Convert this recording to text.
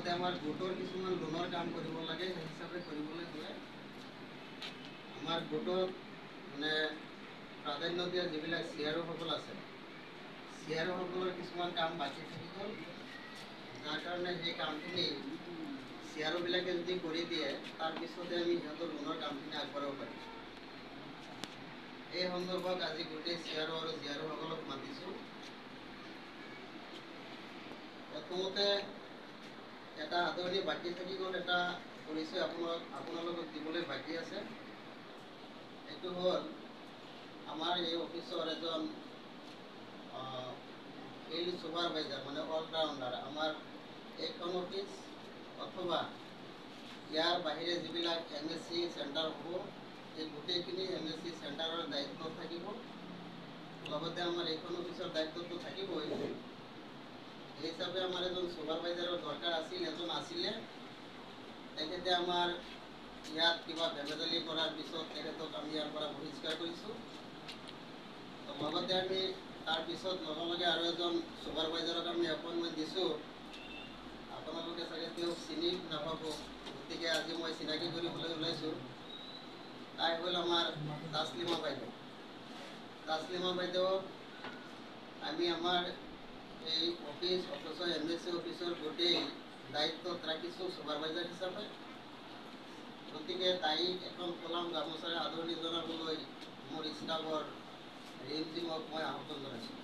লগতে আমাৰ গোটৰ কিছুমান লোনৰ কাম কৰিব লাগে, সেই হিচাপে কৰিবলৈ হ'লে আমাৰ গোটত মানে প্ৰাধান্য দিয়া যিবিলাক CRO সকল আছে, CRO সকলৰ কিছুমান কাম বাকী থাকি গ'ল, যাৰ কাৰণে সেই কামখিনি CRO বিলাকে যদি কৰি দিয়ে তাৰপিছতে আমি সিহঁতৰ লোনৰ কামখিনি আগবঢ়াব পাৰিম। এই সন্দৰ্ভত আজি গোটেই CRO আৰু GRO সকলক মাতিছোঁ। প্ৰথমতে এটা আদৰণি বাকী থাকি গ'ল, এটা পৰিচয় আপোনালোকক দিবলৈ বাকী আছে। এইটো হ'ল আমাৰ এই অফিচৰ এজন ফিল্ড ছুপাৰভাইজাৰ, মানে অলৰাউণ্ডাৰ। আমাৰ এইখন অফিচ অথবা ইয়াৰ বাহিৰে যিবিলাক MSc চেণ্টাৰ হ'ব, এই গোটেইখিনি MSc চেণ্টাৰৰ দায়িত্বত থাকিব। লগতে আমাৰ এইখন অফিচৰ দায়িত্বটো থাকিবই। এই হিচাপে আমাৰ এজন ছুপাৰভাইজাৰৰ দৰকাৰ আছিল, এজন আছিলে। তেখেতে আমাৰ ইয়াত কিবা বেমেজালি কৰাৰ পিছত তেখেতক আমি ইয়াৰ পৰা বহিষ্কাৰ কৰিছোঁ। লগতে আমি তাৰপিছত লগে আৰু এজন ছুপাৰভাইজাৰক আমি এপইণ্টমেণ্ট দিছোঁ। আপোনালোকে চাগে তেওঁক চিনি নাপাব, গতিকে আজি মই চিনাকি কৰিবলৈ ওলাইছোঁ। তাই হ'ল আমাৰ তাছলিমা বাইদেউ। তাছলিমা বাইদেউক আমি আমাৰ এই অফিচ অথচ MSc অফিচৰ গোটেই দায়িত্বত ৰাখিছোঁ ছুপাৰভাইজাৰ হিচাপে। গতিকে তাইক এখন কলম গামোচাৰে আদৰণি জনাবলৈ মোৰ ষ্টাফৰ ৰিমজিমক মই আহ্বান জনাইছোঁ।